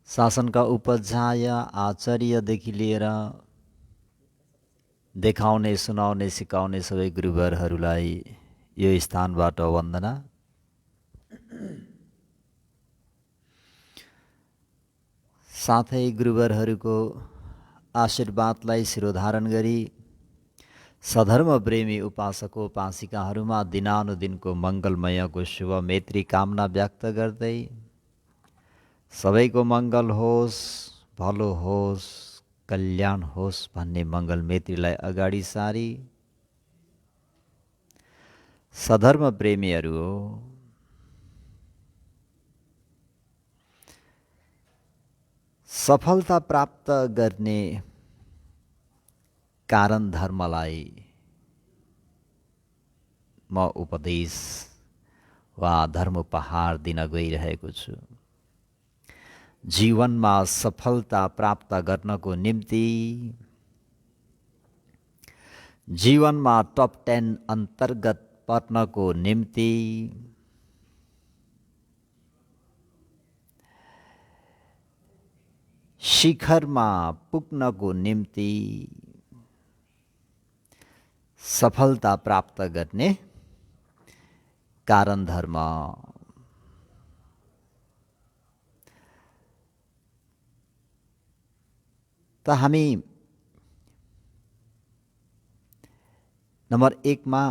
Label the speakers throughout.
Speaker 1: शासनका उपाध्याय आचार्यदेखि लिएर देखाउने, सुनाउने, सिकाउने सबै गुरुवरहरूलाई यो स्थानबाट वन्दना। साथै गुरुवरहरूको आशीर्वादलाई शिरोधारण गरी सधर्म प्रेमी उपासक उपासिकाहरूमा दिनानुदिनको मङ्गलमयको शुभ मैत्री कामना व्यक्त गर्दै सबैको मङ्गल होस्, भलो होस्, कल्याण होस् भन्ने मङ्गल मैत्रीलाई अगाडि सारी सधर्म प्रेमीहरू हो, सफलता प्राप्त गर्ने कारण धर्मलाई म उपदेश वा धर्म उपहार दिन गइरहेको छु। जीवनमा सफलता प्राप्त गर्नको निम्ति, जीवनमा टप 10 अन्तर्गत पर्नको निम्ति शिखरमा पुग्नको निम्ति सफलता प्राप्त गर्ने कारण धर्म त हामी नम्बर 1 मा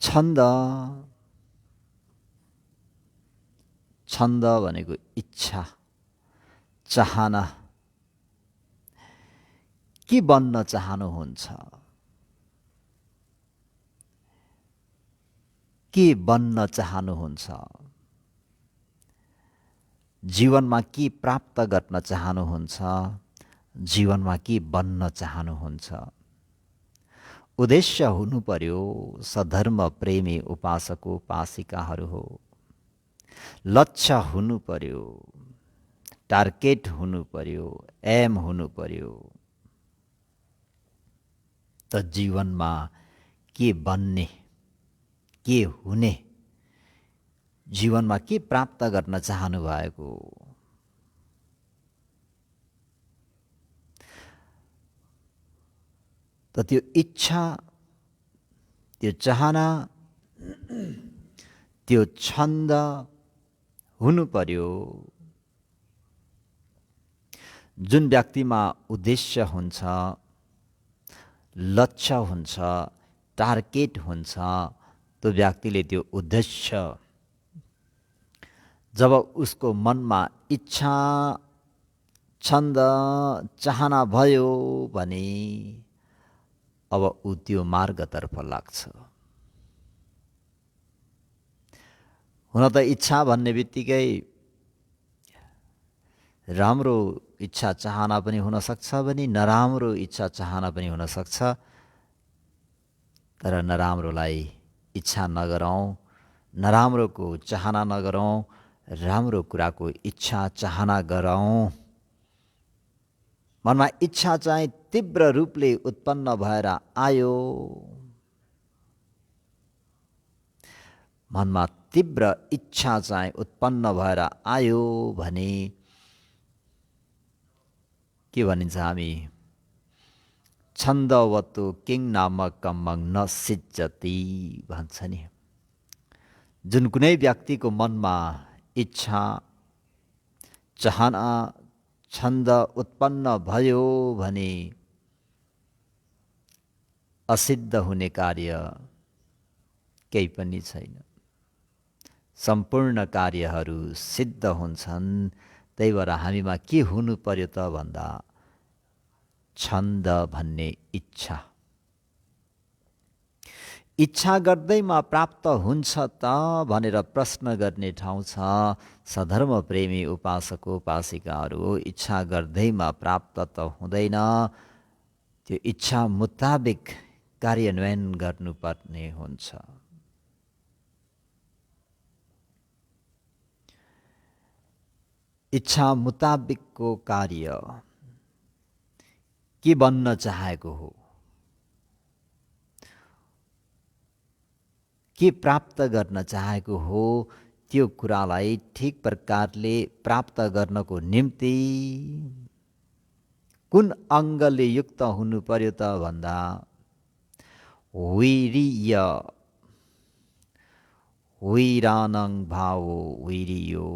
Speaker 1: छन्द भनेको इच्छा, चाहना। के बन्न चाहनुहुन्छ? के बन्न चाहनुहुन्छ? जीवनमा के प्राप्त गर्न चाहनुहुन्छ? जीवनमा के बन्न चाहनुहुन्छ? उद्देश्य हुनु पर्यो। सधर्म प्रेमी उपासक उपासिकाहरू हो, लक्ष्य हुनु पर्यो, टार्गेट हुनु पर्यो, एम हुनु पर्यो। त जीवनमा के बन्ने, के हुने, जीवनमा के प्राप्त गर्न चाहनु भएको, त त्यो इच्छा, त्यो चाहना, त्यो छन्द हुनु पर्यो। जुन व्यक्तिमा उद्देश्य हुन्छ, लक्ष्य हुन्छ, टार्गेट हुन्छ, त्यो व्यक्तिले त्यो उद्देश्य जब उसको मनमा इच्छा, छन्द, चाहना भयो भने अब ऊ त्यो मार्गतर्फ लाग्छ। हुन त इच्छा भन्ने बित्तिकै राम्रो इच्छा चाहना पनि हुन सक्छ भने नराम्रो इच्छा चाहना पनि हुन सक्छ। तर नराम्रोलाई इच्छा नगरौँ, नराम्रोको चाहना नगरौँ, राम्रो कुराको इच्छा चाहना गरौँ। मनमा इच्छा चाहिँ तीव्र रूपले उत्पन्न भएर आयो, मनमा तीव्र इच्छा चाहिँ उत्पन्न भएर आयो भने के भनिन्छ? हामी छन्दवतु किङ नामकमं न सिज्जति भन्छ नि। जुन कुनै व्यक्तिको मनमा इच्छा, चाहना, छन्द उत्पन्न भयो भने असिद्ध हुने कार्य केही पनि छैन। सम्पूर्ण कार्यहरू सिद्ध हुन्छन्। त्यही भएर हामीमा के हुनु पर्यो त भन्दा छन्द भन्ने इच्छा। इच्छा गर्दैमा प्राप्त हुन्छ त भनेर प्रश्न गर्ने ठाउँ छ। सधर्म प्रेमी उपासक उपासिकाहरू इच्छा गर्दैमा प्राप्त त हुँदैन, त्यो इच्छा मुताबिक कार्यान्वयन गर्नुपर्ने हुन्छ। इच्छा मुताबिकको कार्य के बन्न चाहेको हो, के प्राप्त गर्न चाहेको हो, त्यो कुरालाई ठिक प्रकारले प्राप्त गर्नको निम्ति कुन अङ्गले युक्त हुनु पर्यो त भन्दा वीर्य वीरानङ भावो वीर्यो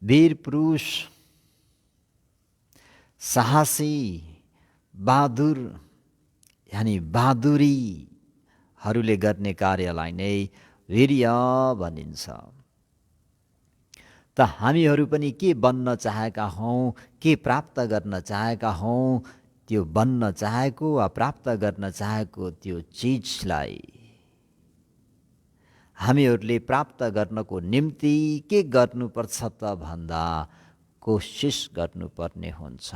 Speaker 1: वीर पुरुष साहसी बहादुर यानी बहादुरीहरूले गर्ने कार्यलाई नै वीर्य भनिन्छ। त हामीहरू पनि के बन्न चाहेका हौँ, के प्राप्त गर्न चाहेका हौँ, त्यो बन्न चाहेको वा प्राप्त गर्न चाहेको त्यो चिजलाई हामीहरूले प्राप्त गर्नको निम्ति के गर्नुपर्छ त भन्दा कोसिस गर्नुपर्ने हुन्छ,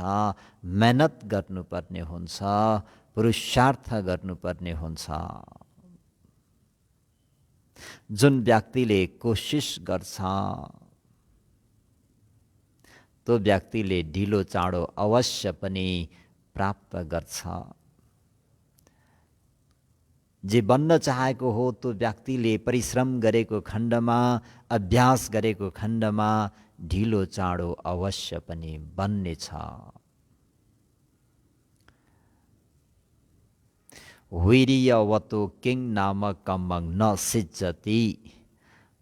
Speaker 1: मेहनत गर्नुपर्ने हुन्छ, पुरुषार्थ गर्नुपर्ने हुन्छ। जुन व्यक्तिले कोसिस गर्छ त्यो व्यक्तिले ढिलो चाँडो अवश्य पनि प्राप्त गर्छ। जे बन्न चाहेको हो त्यो व्यक्तिले परिश्रम गरेको खण्डमा, अभ्यास गरेको खण्डमा ढिलो चाँडो अवश्य पनि बन्नेछ। वीर्यवतो किङ नाम कम्मङ न सिद्धति।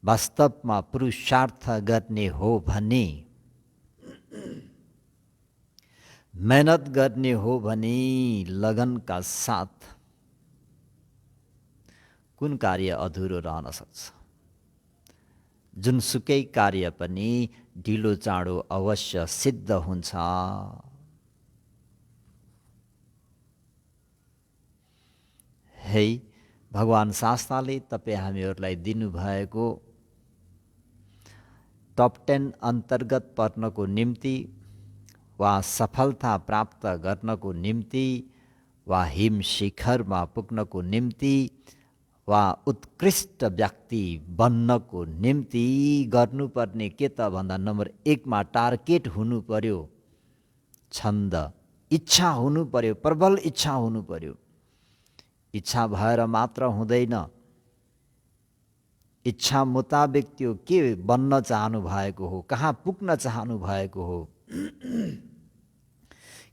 Speaker 1: वास्तवमा पुरुषार्थ गर्ने हो भने, मेहनत गर्ने हो भने लगनका साथ कुन कार्य अधुरो रहन सक्छ? जुनसुकै कार्य पनि ढिलो चाँडो अवश्य सिद्ध हुन्छ। है भगवान शास्त्रले तपाईँ हामीहरूलाई दिनुभएको टप 10 अन्तर्गत पर्नको निम्ति वा सफलता प्राप्त गर्नको निम्ति वा हिम शिखरमा पुग्नको निम्ति वा उत्कृष्ट व्यक्ति बन्नको निम्ति गर्नुपर्ने के त भन्दा नम्बर 1 मा टार्गेट हुनु पर्यो, छन्द, इच्छा हुनु पर्यो, प्रबल इच्छा हुनु पर्यो। इच्छा भएर मात्र हुँदैन, इच्छा मुताबिक त्यो के बन्न चाहनु भएको हो, कहाँ पुग्न चाहनु भएको हो,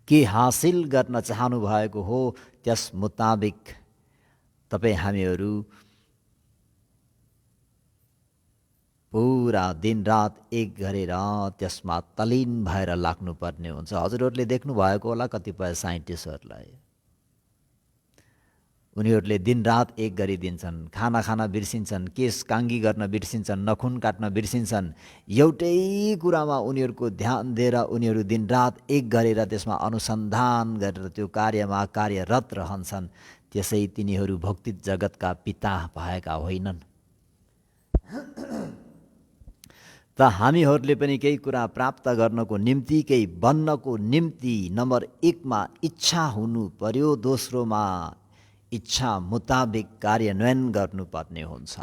Speaker 1: के हासिल गर्न चाहनु भएको हो, त्यस मुताबिक तपाईँ हामीहरू पुरा दिन रात एक गरेर त्यसमा तल्लीन भएर लाग्नुपर्ने हुन्छ। हजुरहरूले देख्नु भएको होला कतिपय साइन्टिस्टहरूलाई, उनीहरूले दिनरात एक गरिदिन्छन्, खाना खान बिर्सिन्छन्, केस काङ्गी गर्न बिर्सिन्छन्, नखुन काट्न बिर्सिन्छन्। एउटै कुरामा उनीहरूको ध्यान दिएर उनीहरू दिनरात एक गरेर त्यसमा अनुसन्धान गरेर त्यो कार्यमा कार्यरत रहन्छन्। त्यसै तिनीहरू भौतिक जगतका पिता भएका होइनन्। त हामीहरूले पनि केही कुरा प्राप्त गर्नको निम्ति, केही बन्नको निम्ति नम्बर 1 मा इच्छा हुनु पर्यो, दोस्रोमा इच्छा मुताबिक कार्यान्वयन गर्नुपर्ने हुन्छ।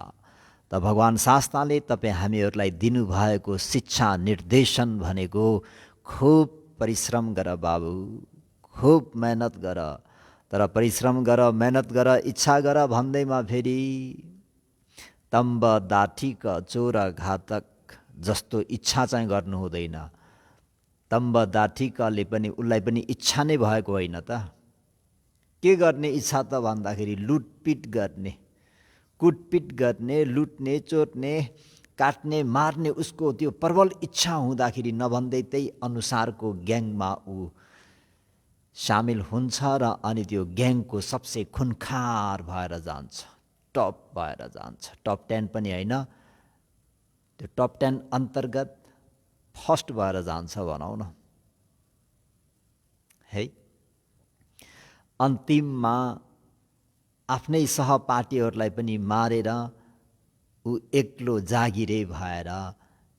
Speaker 1: त भगवान शास्त्रले तपाईँ हामीहरूलाई दिनुभएको शिक्षा निर्देशन भनेको खुब परिश्रम गर बाबु, खुब मेहनत गर। तर परिश्रम गर, मेहनत गर, इच्छा गर भन्दैमा फेरि तम्ब दाठीक चोर घातक जस्तो इच्छा चाहिँ गर्नु हुँदैन। तम्ब दाठीकले पनि उसलाई पनि इच्छा नै भएको होइन त। के गर्ने इच्छा त भन्दाखेरि लुटपिट गर्ने, कुटपिट गर्ने, लुट्ने, चोर्ने, काट्ने, मार्ने उसको त्यो प्रबल इच्छा हुँदाखेरि नभन्दै त्यही अनुसारको ग्याङमा ऊ सामेल हुन्छ र अनि त्यो ग्याङको सबसे खुनखार भएर जान्छ, टप भएर जान्छ। टप 10 पनि होइन, त्यो टप 10 अन्तर्गत फर्स्ट भएर जान्छ भनौँ न। है अन्तिममा आफ्नै सहपाठीहरूलाई पनि मारेर ऊ एक्लो जागिरे भएर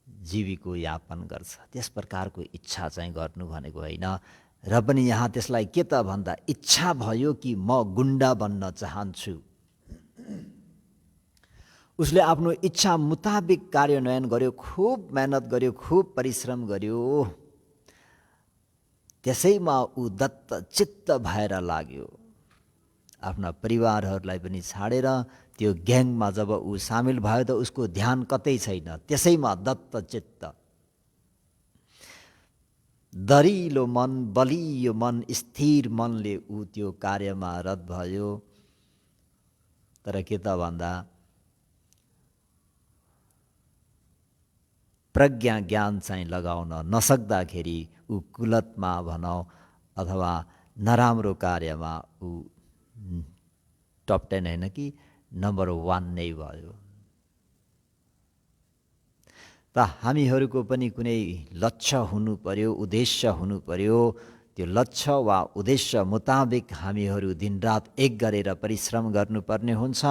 Speaker 1: जीविको यापन गर्छ। त्यस प्रकारको इच्छा चाहिँ गर्नु भनेको होइन। र पनि यहाँ त्यसलाई के त भन्दा इच्छा भयो कि म गुन्डा बन्न चाहन्छु। उसले आफ्नो इच्छा मुताबिक कार्यान्वयन गर्यो, खुब मेहनत गर्यो, खुब परिश्रम गर्यो। त्यसैमा ऊ दत्त चित्त भएर लाग्यो। आफ्ना परिवारहरूलाई पनि छाडेर त्यो ग्याङमा जब ऊ सामेल भयो त उसको ध्यान कतै छैन, त्यसैमा दत्तचित्त। दरिलो मन, बलियो मन, स्थिर मनले ऊ त्यो कार्यमा रत भयो। तर के त भन्दा प्रज्ञा ज्ञान चाहिँ लगाउन नसक्दाखेरि ऊ कुलतमा भनौँ अथवा नराम्रो कार्यमा ऊ टप 10 होइन कि नम्बर 1 नै भयो। त हामीहरूको पनि कुनै लक्ष्य हुनु पर्यो, उद्देश्य हुनु पर्यो। त्यो लक्ष्य वा उद्देश्य मुताबिक हामीहरू दिनरात एक गरेर परिश्रम गर्नुपर्ने हुन्छ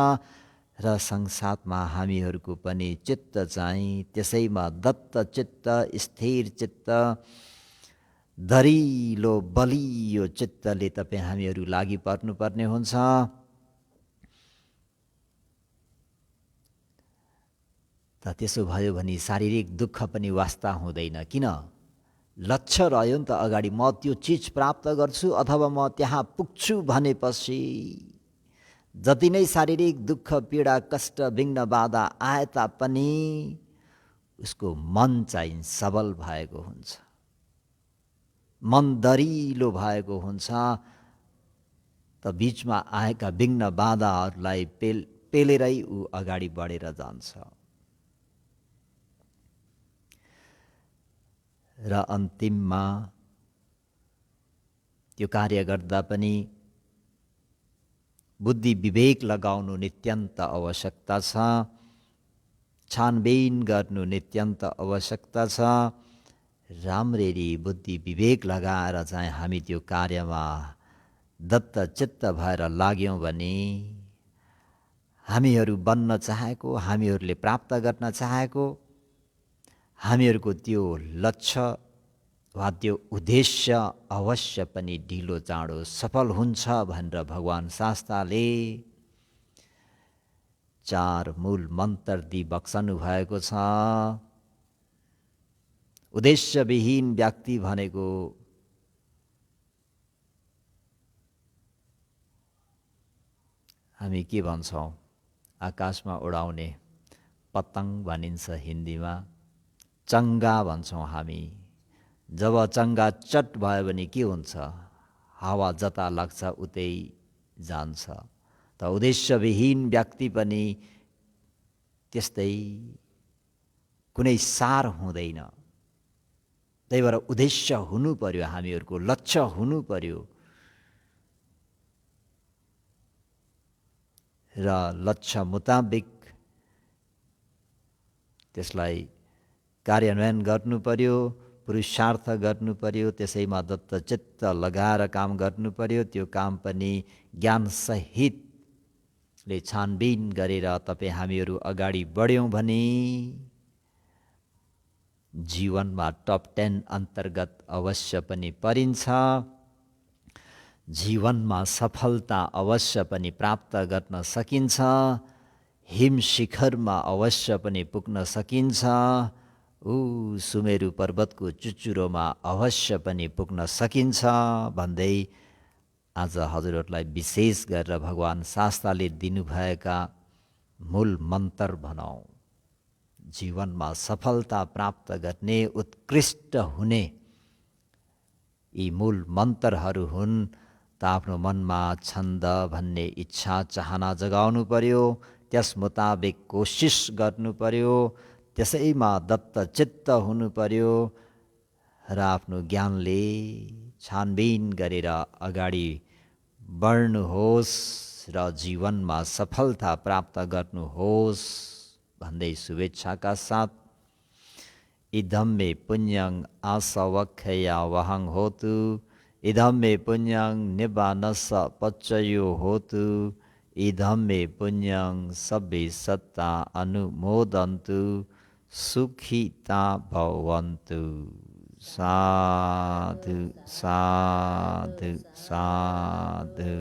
Speaker 1: र संसारमा हामीहरूको पनि चित्त चाहिँ त्यसैमा दत्त चित्त, स्थिर चित्त, दरिलो बलियो चित्तले तपाईँ हामीहरू लागि पर्नुपर्ने हुन्छ। त त्यसो भयो भने शारीरिक दुःख पनि वास्ता हुँदैन। किन? लक्ष्य रह्यो नि त अगाडि, म त्यो चिज प्राप्त गर्छु अथवा म त्यहाँ पुग्छु भनेपछि जति नै शारीरिक दुःख, पीडा, कष्ट, विघ्न, बाधा आए तापनि उसको मन चाहिँ सबल भएको हुन्छ, मन दरिलो भएको हुन्छ। त बीचमा आएका विघ्न बाधाहरूलाई पेलेरै ऊ अगाडि बढेर जान्छ। र अन्तिममा त्यो कार्य गर्दा पनि बुद्धि विवेक लगाउनु नित्यन्त आवश्यकता छ, छानबिन गर्नु नित्यन्त आवश्यकता छ। राम्ररी बुद्धि विवेक लगाएर चाहिँ हामी त्यो कार्यमा दत्तचित्त भएर लाग्यौँ भने हामीहरू बन्न चाहेको, हामीहरूले प्राप्त गर्न चाहेको, हामीहरूको त्यो लक्ष्य वा त्यो उद्देश्य अवश्य पनि ढिलो चाँडो सफल हुन्छ भनेर भगवान् शास्त्रले 4 मूल मन्त्र दिई बक्सनु भएको छ। उद्देश्यविहीन व्यक्ति भनेको हामी के भन्छौँ, आकाशमा उडाउने पतंग भनिन्छ हिन्दीमा, चङ्गा भन्छौँ हामी। जब चङ्गा चट भयो भने के हुन्छ, हावा जता लाग्छ उतै जान्छ। त उद्देश्यविहीन व्यक्ति पनि त्यस्तै, कुनै सार हुँदैन। त्यही भएर उद्देश्य हुनु पर्यो, हामीहरूको लक्ष्य हुनु पर्यो र लक्ष्य मुताबिक त्यसलाई कार्यान्वयन गर्नु पर्यो, पुरुषार्थ गर्नु पर्यो, त्यसैमा दत्तचित्त लगाएर काम गर्नु पर्यो। त्यो काम पनि ज्ञानसहितले छानबिन गरेर तपाईँ हामीहरू अगाडि बढ्यौँ भने जीवनमा टप 10 अन्तर्गत अवश्य पनि परिन्छ। जीवनमा सफलता अवश्य पनि प्राप्त गर्न सकिन्छ। हिम शिखरमा अवश्य पनि पुग्न सकिन्छ। सुमेरु पर्वतको चुचुरोमा अवश्य पनि पुग्न सकिन्छ भन्दै आज हजुरहरूलाई विशेष गरेर भगवान् शास्त्रले दिनुभएका मूल मन्त्र भनौँ, जीवनमा सफलता प्राप्त गर्ने, उत्कृष्ट हुने यी मूल मन्त्रहरू हुन्। त आफ्नो मनमा छन्द भन्ने इच्छा चाहना जगाउनु पर्यो, त्यस मुताबिक कोसिस गर्नु पर्यो, त्यसैमा दत्तचित्त हुनु पर्यो र आफ्नो ज्ञानले छानबिन गरेर अगाडि बढ्नुहोस् र जीवनमा सफलता प्राप्त गर्नुहोस् भन्दै शुभेच्छाका साथ इदं मे पुण्यं आसवक्षया वहं होतु, इदं मे पुण्यं निब्बानस्स पच्चयो होतु, इदं मे पुण्यं सब्बे सत्ता अनुमोदन्तु, सुखिता भवन्तु। साधु साधु साधु।